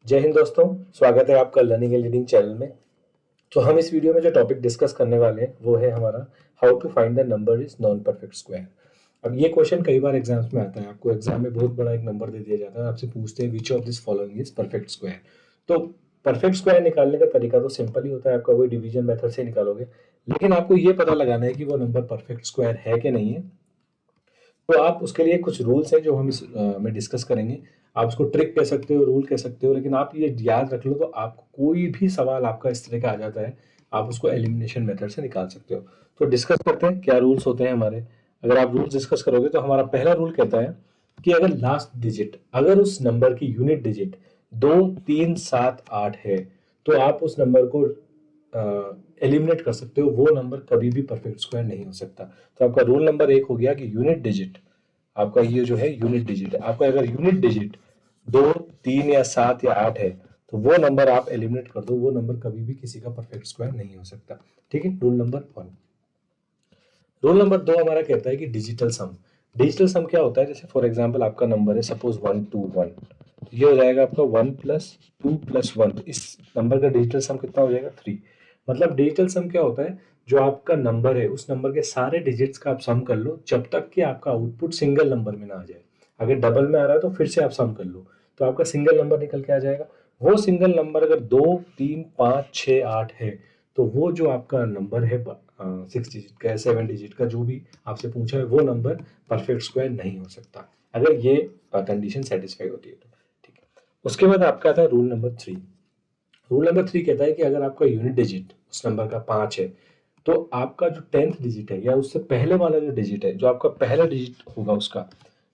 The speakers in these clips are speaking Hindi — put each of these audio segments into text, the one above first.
जय हिंद दोस्तों, स्वागत है आपका लर्निंग एंड लीडिंग चैनल में। तो हम इस वीडियो में जो टॉपिक डिस्कस करने वाले हैं वो है हमारा how to find the number is non perfect square. अब ये क्वेश्चन कई बार एग्जाम्स में आता है। आपको एग्जाम में बहुत बड़ा एक नंबर दे दिया जाता है, आपसे पूछते हैं which of this following is perfect square. तो परफेक्ट स्क्वायर निकालने का तरीका तो सिंपल ही होता है, आपका वही डिवीजन मेथड से निकालोगे, लेकिन आपको ये पता लगाना है कि वो नंबर परफेक्ट स्क्वायर है कि नहीं है। तो आप उसके लिए कुछ रूल्स हैं जो हम इस में डिस्कस करेंगे। आप उसको ट्रिक कह सकते हो, रूल कह सकते हो, लेकिन आप ये याद रख लो तो आपको कोई भी सवाल आपका इस तरह का आ जाता है, आप उसको एलिमिनेशन मेथड से निकाल सकते हो। तो डिस्कस करते हैं क्या रूल्स होते हैं हमारे। अगर आप रूल्स डिस्कस करोगे तो हमारा पहला रूल कहता है कि अगर लास्ट डिजिट, अगर उस नंबर की यूनिट डिजिट 2 3 7 8 है तो आप उस नंबर को एलिमिनेट कर सकते हो। वो नंबर कभी भी परफेक्ट स्क्वायर नहीं हो सकता। तो आपका रूल नंबर 1 हो गया कि यूनिट डिजिट, आपका ये जो है यूनिट डिजिट है, आपका अगर यूनिट डिजिट 2 3 या 7 या 8 है तो वो नंबर आप एलिमिनेट कर दो, वो नंबर कभी भी किसी का परफेक्ट स्क्वायर नहीं हो सकता। ठीक है, रूल नंबर 1। रूल नंबर 2 हमारा कहता है कि डिजिटल सम। डिजिटल सम क्या होता है, जैसे फॉर एग्जांपल आपका नंबर है सपोज 1 2 1, तो ये हो जाएगा आपका 1 + 2 + 1, तो इस नंबर का डिजिटल सम कितना हो जाएगा 3। मतलब डिजिटल सम क्या होता है, जो आपका नंबर है उस नंबर के सारे डिजिट्स का आप सम कर लो जब तक कि आपका आउटपुट सिंगल नंबर में ना आ जाए। अगर डबल में आ रहा है तो फिर से आप सम कर लो, तो आपका सिंगल नंबर निकल के आ जाएगा। वो सिंगल नंबर अगर 2 3 5 6 8 है तो वो जो आपका नंबर है 6 डिजिट का, 7 डिजिट का, जो भी आपसे पूछा है, वो नंबर परफेक्ट स्क्वायर नहीं हो सकता अगर ये कंडीशन सेटिस्फाई होती है तो। ठीक है, उसके बाद आपका आता है रूल नंबर 3। रूल नंबर 3 कहता है कि अगर आपका यूनिट डिजिट उस नंबर का 5 है तो आपका जो 10th डिजिट है या उससे पहले वाला जो डिजिट है, जो आपका पहला डिजिट होगा उसका,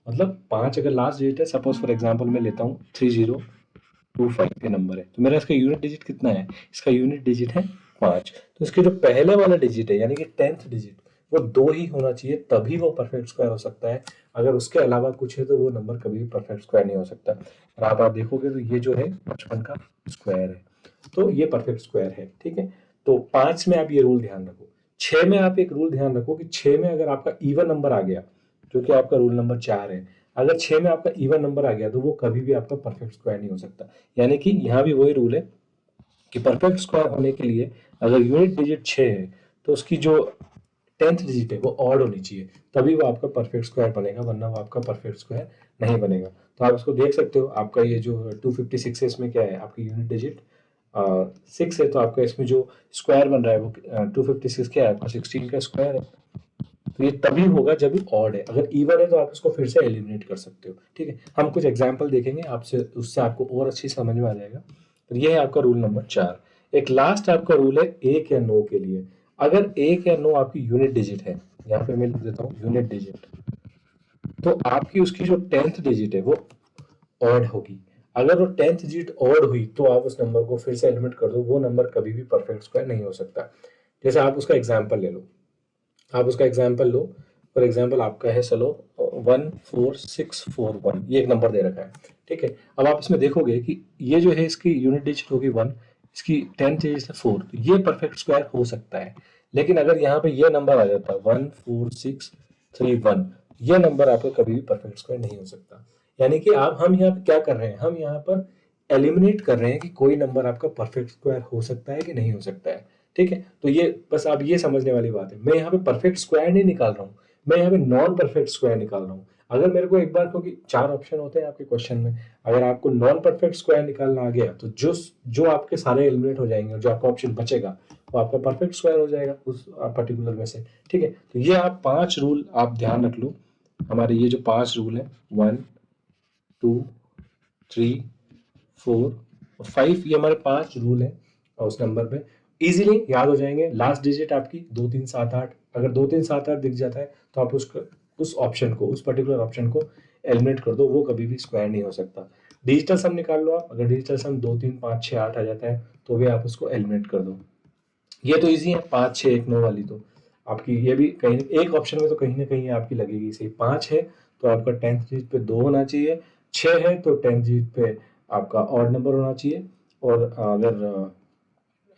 मतलब 5 अगर लास्ट डिजिट है, सपोज फॉर एग्जांपल मैं लेता हूँ 3025 के नंबर है, तो मेरा इसका यूनिट डिजिट कितना है, इसका यूनिट डिजिट है 5। तो इसके जो पहले वाला डिजिट है यानी कि 10th डिजिट, वो 2 ही होना चाहिए, तभी वो परफेक्ट स्क्वायर हो सकता है। अगर उसके अलावा कुछ है तो वो नंबर कभी भी परफेक्ट स्क्वायर नहीं हो सकता। और आप देखोगे तो ये जो है 55 का स्क्वायर है, तो ये परफेक्ट स्क्वायर है। ठीक है, तो 5 में आप ये रूल ध्यान रखो। 6 में आप एक रूल ध्यान रखो कि 6 में अगर आपका इवन नंबर आ गया, जो कि आपका रूल नंबर 4 है, अगर 6 में आपका इवन नंबर आ गया तो वो कभी भी आपका परफेक्ट स्क्वायर नहीं हो सकता। यानी कि यहाँ भी वही रूल है कि परफेक्ट स्क्वायर होने के लिए अगर यूनिट डिजिट 6 है तो उसकी जो 10th डिजिट है वो ऑड होनी चाहिए, तभी वो आपका परफेक्ट स्क्वायर बनेगा, वरना वो आपका परफेक्ट स्क्वायर नहीं बनेगा। तो आप इसको देख सकते हो, आपका ये जो 256 है इसमें क्या है, आपकी यूनिट डिजिट 6 है, तो आपका इसमें जो स्क्वायर बन रहा है वो 256 क्या है, आपका 16 का स्क्वायर है। तो ये तभी होगा जब ये ऑड है। अगर इवन है तो आप इसको फिर से एलिमिनेट कर सकते हो। ठीक है, हम कुछ एग्जांपल देखेंगे आपसे, उससे आपको और अच्छी समझ में आ जाएगा। तो ये है आपका रूल नंबर 4। एक लास्ट आपका रूल है 1 या 9 के लिए। अगर 1 या 9 आपकी यूनिट डिजिट है, यहाँ पे मैं लिख देता हूँ यूनिट डिजिट, तो आपकी उसकी जो 10th डिजिट है वो ऑड होगी। अगर वो 10th डिजिट ऑड हुई तो आप उस नंबर को फिर से एलिमिनेट कर दो, वो नंबर कभी भी परफेक्ट स्क्वायर नहीं हो सकता। जैसे आप उसका एग्जाम्पल ले लो, आप उसका एग्जाम्पल लो। फॉर एग्जाम्पल आपका है, चलो 14641, ये एक नंबर दे रखा है। ठीक है, अब आप इसमें देखोगे कि ये जो है इसकी यूनिट डिजिट होगी 1, इसकी 10th डिजिट है 4, तो ये परफेक्ट स्क्वायर हो सकता है। लेकिन अगर यहाँ पे ये नंबर आ जाता 14631, ये नंबर आपका कभी भी परफेक्ट स्क्वायर नहीं हो सकता। यानी कि आप, हम यहाँ पे क्या कर रहे हैं, हम यहाँ पर एलिमिनेट कर रहे हैं कि कोई नंबर आपका परफेक्ट स्क्वायर हो सकता है कि नहीं हो सकता है। ठीक है, तो ये बस आप ये समझने वाली बात है। मैं यहाँ पे परफेक्ट स्क्वायर नहीं निकाल रहा हूँ, मैं यहाँ पे नॉन परफेक्ट स्क्वायर निकाल रहा हूँ। अगर मेरे को एक बार, क्योंकि 4 ऑप्शन होते हैं आपके क्वेश्चन में, अगर आपको नॉन परफेक्ट स्क्वायर निकालना आ गया तो जो जो आपके सारे एलिमिनेट हो जाएंगे और जो आपका ऑप्शन बचेगा वो आपका परफेक्ट स्क्वायर हो जाएगा उस पर्टिकुलर में से। ठीक है, तो ये आप 5 रूल आप ध्यान रख लो। हमारे ये जो 5 रूल है, 1 2 3 4 और 5, ये हमारे 5 रूल है और उस नंबर पे इजीली याद हो जाएंगे। लास्ट डिजिट आपकी 2 3 7 8, अगर 2 3 7 8 दिख जाता है तो आप उस ऑप्शन को, उस पर्टिकुलर ऑप्शन को एलिमिनेट कर दो, वो कभी भी स्क्वायर नहीं हो सकता। डिजिटल सम निकाल लो आप, अगर डिजिटल सम 2 3 5 6 8 आ जाता है तो भी आप उसको एलिमिनेट कर दो। ये तो इजी है, 5 6 1 9 वाली तो आपकी, ये भी कहीं एक ऑप्शन में तो कहीं ना कहीं आपकी लगेगी सही। 5 है तो आपका 10th डिजिट पे 2 होना चाहिए, 6 है तो 10th डिजिट पे आपका ऑड नंबर होना चाहिए, और अगर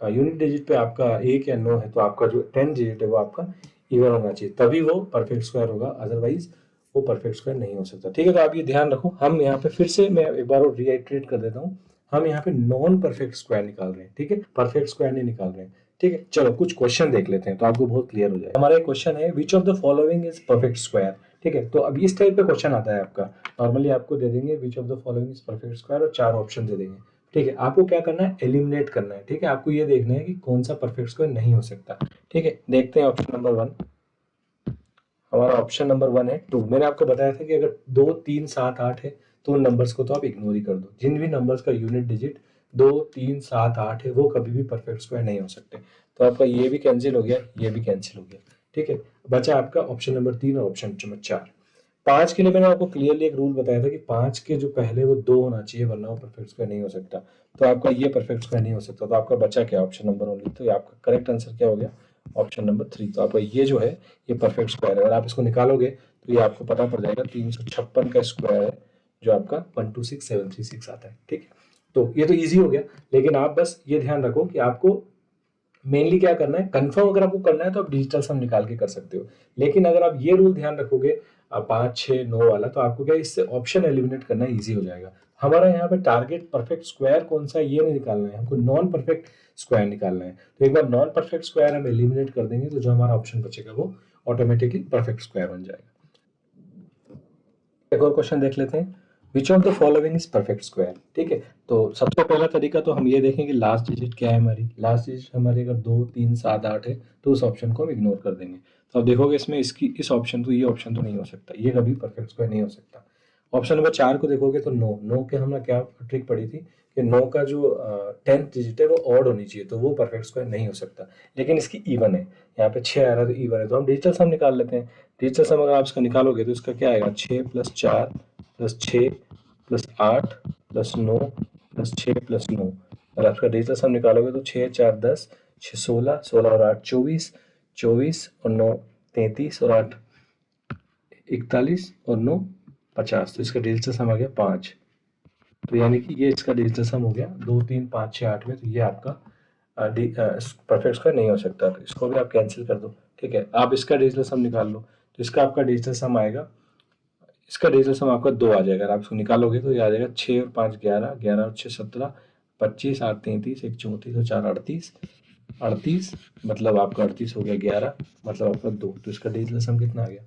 यूनिट डिजिट पे आपका 1 या 9 है तो आपका जो 10th डिजिट है वो आपका इवन होना चाहिए, तभी वो परफेक्ट स्क्वायर होगा, अदरवाइज वो परफेक्ट स्क्वायर नहीं हो सकता। ठीक है, तो आप ये ध्यान रखो। हम यहाँ पे फिर से मैं एक बार और रीआइट्रेट कर देता हूँ, हम यहाँ पे नॉन परफेक्ट स्क्वायर निकाल रहे हैं, ठीक है, परफेक्ट स्क्वायर नहीं निकाल रहे हैं, ठीक है। चलो कुछ क्वेश्चन देख लेते हैं तो आपको बहुत क्लियर हो जाएगा। हमारा एक क्वेश्चन है which of the following is perfect square, ठीक है। तो अब इस टाइप का क्वेश्चन आता है आपका, नॉर्मली आपको दे देंगे which of the following is perfect square और 4 ऑप्शन दे देंगे, ठीक है। आपको क्या करना है, एलिमिनेट करना है, ठीक है। आपको ये देखना है कि कौन सा परफेक्ट स्क्वायर नहीं हो सकता, ठीक है। देखते हैं ऑप्शन नंबर 1। हमारा ऑप्शन नंबर 1 है 2। मैंने आपको बताया था कि अगर 2 3 7 8 है तो उन नंबर्स को तो आप इग्नोर ही कर दो। जिन भी नंबर्स का यूनिट डिजिट 2 3 7 8 है वो कभी भी परफेक्ट स्क्वायर नहीं हो सकते। तो आपका ये भी कैंसिल हो गया, ये भी कैंसिल हो गया, ठीक है। बचा आपका ऑप्शन नंबर 3 और ऑप्शन नंबर 4। 5 के लिए मैंने आपको क्लियरली एक रूल बताया था कि 5 के जो पहले वो 2 होना चाहिए, वरना वो परफेक्ट स्क्वायर नहीं हो सकता। तो आपका ये परफेक्ट स्क्वायर नहीं हो सकता, तो आपका बचा क्या, ऑप्शन नंबर ओनली। तो ये आपका करेक्ट आंसर क्या हो गया, ऑप्शन नंबर 3। तो आपका ये जो है ये परफेक्ट स्क्वायर है। अगर आप इसको निकालोगे तो ये आपको पता पड़ जाएगा 356 का स्क्वायर है, जो आपका 126736 आता है, ठीक है। तो ये तो ईजी हो गया, लेकिन आप बस ये ध्यान रखो कि आपको मेनली क्या करना है, कंफर्म अगर आपको करना है तो आप डिजिटल सम निकाल के कर सकते हो। लेकिन अगर आप ये रूल ध्यान रखोगे 5 6 9 वाला, तो आपको क्या इससे ऑप्शन एलिमिनेट करना ईजी हो जाएगा। हमारा यहाँ पे टारगेट परफेक्ट स्क्वायर कौन सा है ये नहीं निकालना है, हमको नॉन परफेक्ट स्क्वायर निकालना है। तो एक बार नॉन परफेक्ट स्क्वायर हम एलिमिनेट कर देंगे तो जो हमारा ऑप्शन बचेगा वो ऑटोमेटिकली परफेक्ट स्क्वायर बन जाएगा। एक और क्वेश्चन देख लेते हैं, which of the following is perfect square, ठीक है। तो सबसे पहला तरीका तो हम ये देखेंगे लास्ट डिजिट क्या है हमारी। लास्ट डिजिट हमारी अगर 2 3 7 8 है तो उस ऑप्शन को हम इग्नोर कर देंगे। तो आप देखोगे इसमें इसकी इस ऑप्शन तो ये ऑप्शन तो नहीं हो सकता, ये कभी परफेक्ट स्क्वायर नहीं हो सकता। ऑप्शन नंबर 4 को देखोगे तो नो के हमने क्या ट्रिक पढ़ी थी कि 9 का जो 10th डिजिट है वो ऑड होनी चाहिए, तो वो परफेक्ट स्क्वायर नहीं हो सकता। लेकिन इसकी इवन है, यहाँ पे 6 आ रहा है तो इवन है, तो हम डिजिटल सम निकाल लेते हैं। डिजिटल सम अगर आप इसका निकालोगे तो इसका क्या आएगा, 6 + 4 + 6 + 8 + 9 + 6 + 9। और आपका डिजिटल सम निकालोगे तो 6 4 10, 6 16, 16 और 8 24, 24 और 9 33 और 8 41 और 9 50। तो इसका डिजिटल सम आ गया 5। तो यानी कि ये इसका डिजिटल सम हो गया 2 3 5 6 8 में। तो ये आपका परफेक्ट स्क्वायर नहीं हो सकता, तो इसको भी आप कैंसिल कर दो, ठीक है। आप इसका डिजिटल सम निकाल लो, तो इसका आपका डिजिटल सम आएगा, इसका डिजिटल सम आपका 2 आ जाएगा। अगर आप इसको निकालोगे तो ये आ जाएगा 6 और 5 11, 11 और 6 17, 25 8 33, 1 34 और 4 38, 38 मतलब आपका 38 हो गया 11, मतलब आपका 2। तो इसका डिजिटल सम कितना आ गया,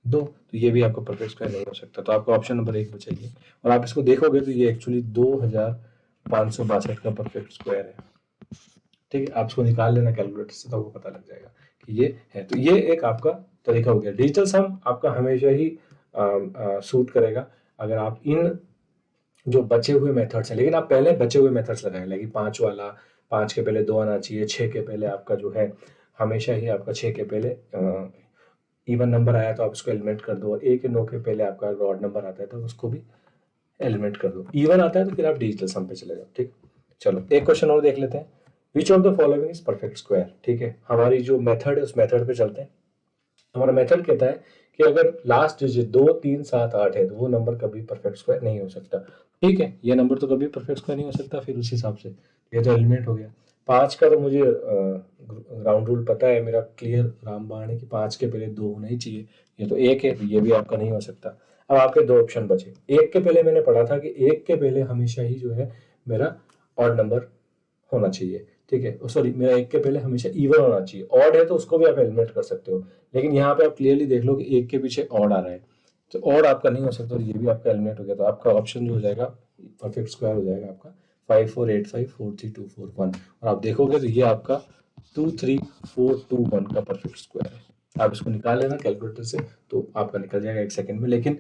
2। तो ये भी आपका परफेक्ट स्क्वायर नहीं हो सकता। तो आपका ऑप्शन नंबर 1 बचेगी। और आप इसको देखोगे तो ये एक्चुअली 2562 का परफेक्ट स्क्वायर है, ठीक है। आप इसको निकाल लेना कैलकुलेटर से तो आपको पता लग जाएगा कि ये है। तो ये एक आपका तरीका हो गया। डिजिटल सम आपका हमेशा ही सूट करेगा अगर आप इन जो बचे हुए मेथड्स हैं, लेकिन आप पहले बचे हुए मेथड्स लगाएं, लेकिन 5 वाला, 5 के पहले 2 आना चाहिए, 6 के पहले आपका जो है हमेशा ही आपका 6 के पहले इवन नंबर आया तो आप उसको एलिमिनेट कर दो, और 1 के 9 के पहले आपका ऑड नंबर आता है तो उसको भी एलिमिनेट कर दो। इवन आता है तो फिर आप डिजिटल सम पे चले जाओ, ठीक। चलो एक क्वेश्चन और देख लेते हैं, which of the following is perfect square, ठीक है। हमारी जो मेथड है उस मेथड पे चलते हैं। हमारा मेथड कहता है कि अगर लास्ट डिजिट 2 3 7 8 है तो वो नंबर कभी परफेक्ट स्क्वायर नहीं हो सकता, ठीक है। ये नंबर तो कभी परफेक्ट स्क्वायर नहीं हो सकता, फिर उस हिसाब से ये तो एलिमिनेट हो गया। 5 का तो मुझे ग्राउंड रूल पता है, मेरा क्लियर रामबाण है कि 5 के पहले 2 होना ही चाहिए। ये तो 1 है तो ये भी आपका नहीं हो सकता। अब आपके 2 ऑप्शन बचे। 1 के पहले मैंने पढ़ा था कि 1 के पहले हमेशा ही जो है मेरा ऑड नंबर होना चाहिए, ठीक है। सॉरी, मेरा 1 के पहले हमेशा इवन होना चाहिए। ऑड है तो उसको भी आप एलिमिनेट कर सकते हो, लेकिन यहाँ पे आप क्लियरली देख लो कि 1 के पीछे ऑड आ रहा है, तो ऑड आपका नहीं हो सकता, तो ये भी आपका एलिमिनेट हो गया। तो आपका ऑप्शन जो हो जाएगा परफेक्ट स्क्वायर हो जाएगा आपका 5 4 8 5 4 3 2 4 1। और आप देखोगे तो ये आपका 2 3 4 2 1 का परफेक्ट स्क्वायर है। आप इसको निकाल लेना कैलकुलेटर से तो आपका निकल जाएगा 1 सेकंड में। लेकिन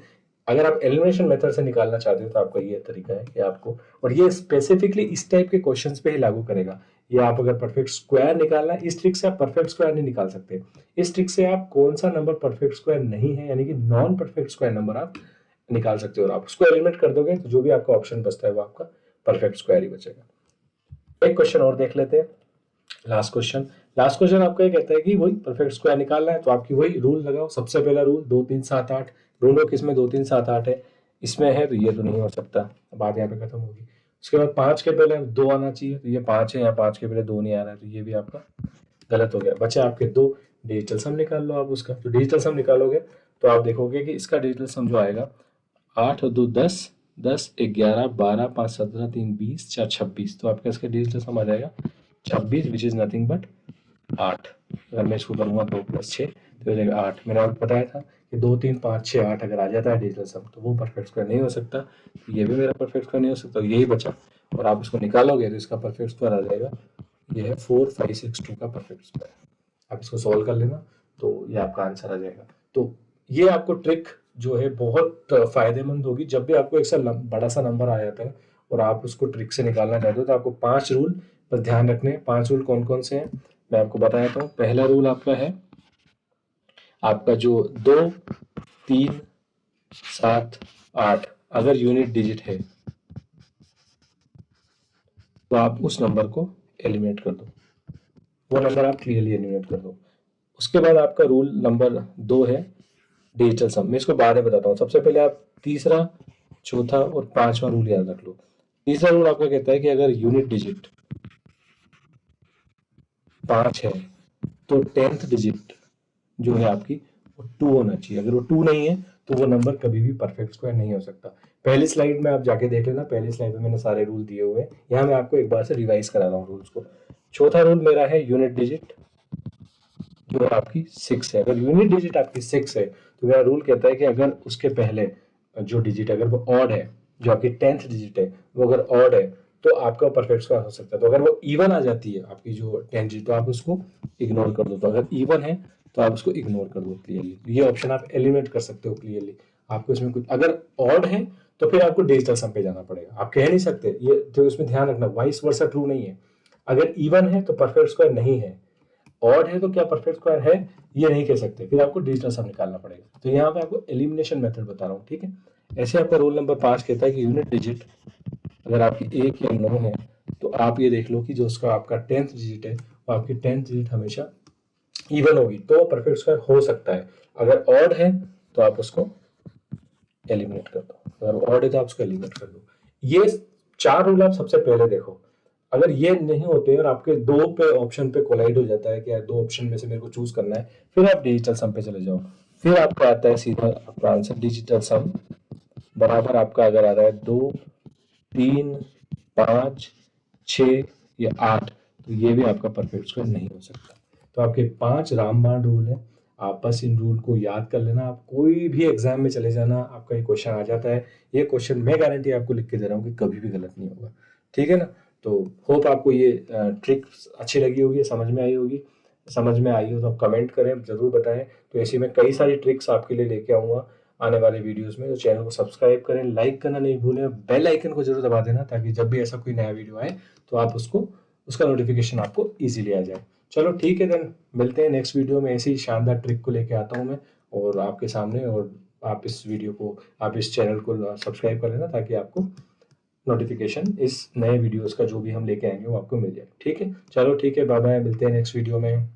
अगर आप एलिमिनेशन मेथड से निकालना चाहते हो तो आपका ये तरीका है कि आपको, और ये स्पेसिफिकली इस टाइप के क्वेश्चंस पे ही लागू करेगा। ये आप अगर परफेक्ट स्क्वायर निकालना है, इस ट्रिक से आप परफेक्ट स्क्वायर नहीं निकाल सकते। इस ट्रिक से आप कौन सा नंबर परफेक्ट स्क्वायर नहीं है, यानी कि नॉन परफेक्ट स्क्वायर नंबर आप निकाल सकते हो, और आप उसको एलिमिनेट कर दोगे तो जो भी आपका ऑप्शन बचता है वो आपका परफेक्ट स्क्वायर ही बचेगा। एक क्वेश्चन और देख लेते हैं, लास्ट क्वेश्चन। लास्ट क्वेश्चन आपका ये कहता है कि वही परफेक्ट स्क्वायर निकालना है, तो आपकी वही रूल लगाओ। सबसे पहला रूल 2 3 7 8, दोनों किसमें 2 3 7 8 है, इसमें है तो ये तो नहीं हो सकता, बात यहाँ पे खत्म होगी। उसके बाद 5 के पहले 2 आना चाहिए, तो ये 5 है, यहाँ 5 के पहले 2 नहीं आ रहा है, तो ये भी आपका गलत हो गया। बचे आपके 2, डिजिटल सम निकाल लो आप उसका। तो डिजिटल सम निकालोगे तो आप देखोगे कि इसका डिजिटल सम जो आएगा 8 और 2 10, 10, 11, 12, 5, 17, 3, 20, 4, 26। तो आपका इसका डिजिटल सम आ जाएगा 26, विच इज नथिंग बट 8। अगर मैं इसको करूँगा 2 + 6 तो हो जाएगा 8। मैंने आपको बताया था कि 2, 3, 5, 6, 8 अगर आ जाता है डिजिटल सम तो वो परफेक्ट स्क्वायर नहीं हो सकता। तो ये भी मेरा परफेक्ट स्क्वायर नहीं हो सकता, यही बचा। और आप इसको निकालोगे तो इसका परफेक्ट स्क्वायर आ जाएगा, ये है 4, 5, 6, 2 का परफेक्ट स्क्वायर। आप इसको सॉल्व कर लेना तो ये आपका आंसर आ जाएगा। तो ये आपको ट्रिक जो है बहुत फायदेमंद होगी जब भी आपको एक सा बड़ा सा नंबर आ जाता है और आप उसको ट्रिक से निकालना चाहते हो। तो आपको 5 रूल पर ध्यान रखने हैं। 5 रूल कौन कौन से हैं मैं आपको बता देता हूँ। पहला रूल आपका है, आपका जो 2, 3, 7, 8 अगर यूनिट डिजिट है तो आप उस नंबर को एलिमिनेट कर दो, वो नंबर आप क्लियरली एलिमिनेट कर दो। उसके बाद आपका रूल नंबर 2 है डिजिटल सम। मैं इसको बाद में बताता हूँ। सबसे पहले आप तीसरा, चौथा और पांचवा रूल याद रख लो। तीसरा रूल आपका कहता है कि अगर यूनिट डिजिट 5 है तो 10th डिजिट जो है आपकी वो 2 होना चाहिए। अगर वो 2 नहीं है तो वो नंबर कभी भी परफेक्ट स्क्वायर नहीं हो सकता। पहली स्लाइड में आप जाके देख लेना, पहली स्लाइड में मैंने सारे रूल दिए हुए हैं। यहाँ मैं आपको एक बार से रिवाइज करा रहा हूँ रूल्स को। चौथा रूल मेरा है यूनिट डिजिट जो आपकी 6 है। अगर यूनिट डिजिट आपकी 6 है तो मेरा रूल कहता है कि अगर उसके पहले जो डिजिट अगर वो ऑड है, जो आपकी 10th डिजिट है वो अगर ऑड है तो आपका परफेक्ट स्क्वायर हो सकता है। तो अगर वो इवन आ जाती है आपकी जो 10th डिजिट तो आप उसको इग्नोर कर दो। तो अगर इवन है तो आप उसको इग्नोर कर दो क्लियरली। ये ऑप्शन आप एलिमिनेट कर सकते हो क्लियरली। आपको इसमें कुछ अगर ऑड है तो फिर आपको डिजिटल सम पे जाना पड़ेगा। आप कह नहीं सकते, ये तो इसमें ध्यान रखना वाइस वर्सा ट्रू नहीं है। अगर इवन है तो परफेक्ट स्क्वायर नहीं है, ऑड है तो क्या परफेक्ट स्क्वायर है ये नहीं कह सकते, फिर आपको डिजिटल सम निकालना पड़ेगा। तो यहाँ पे आपको एलिमिनेशन मेथड बता रहा हूँ, ठीक है। ऐसे आपका रूल नंबर 5 कहता है कि यूनिट डिजिट अगर आपकी 1 या 9 है तो आप ये देख लो कि जो उसका आपका 10th डिजिट है वो आपकी 10th डिजिट हमेशा इवन होगी तो परफेक्ट स्क्वायर हो सकता है। अगर ऑड है तो आप उसको एलिमिनेट कर दो। अगर ऑड है तो आप उसको एलिमिनेट कर दो। ये 4 रूल आप सबसे पहले देखो। अगर ये नहीं होते और आपके 2 पे ऑप्शन पे कोलाइड हो जाता है कि यार 2 ऑप्शन में से मेरे को चूज करना है, फिर आप डिजिटल सम पे चले जाओ। फिर आपका आता है सीधा आपका आंसर डिजिटल सम बराबर आपका अगर आ रहा है 2, 3, 5, 6 या 8 तो ये भी आपका परफेक्ट स्क्वायर नहीं हो सकता। तो आपके 5 रामबाण रूल है। आप बस इन रूल को याद कर लेना। आप कोई भी एग्जाम में चले जाना, आपका ये क्वेश्चन आ जाता है। ये क्वेश्चन मैं गारंटी आपको लिख के दे रहा हूँ कि कभी भी गलत नहीं होगा, ठीक है ना। तो होप आपको ये ट्रिक अच्छी लगी होगी, समझ में आई होगी। समझ में आई हो तो आप कमेंट करें, जरूर बताएं। तो ऐसी मैं कई सारी ट्रिक्स आपके लिए लेके आऊँगा आने वाले वीडियोस में। तो चैनल को सब्सक्राइब करें, लाइक करना नहीं भूलें, बेल आइकन को जरूर दबा देना ताकि जब भी ऐसा कोई नया वीडियो आए तो आप उसका नोटिफिकेशन आपको इजीली आ जाए। चलो ठीक है, देन मिलते हैं नेक्स्ट वीडियो में। ऐसी शानदार ट्रिक को लेके आता हूँ मैं और आपके सामने। और आप इस चैनल को सब्सक्राइब कर लेना ताकि आपको नोटिफिकेशन इस नए वीडियोस का जो भी हम लेके आएंगे वो आपको मिल जाए, ठीक है। चलो ठीक है, बाय बाय, मिलते हैं नेक्स्ट वीडियो में।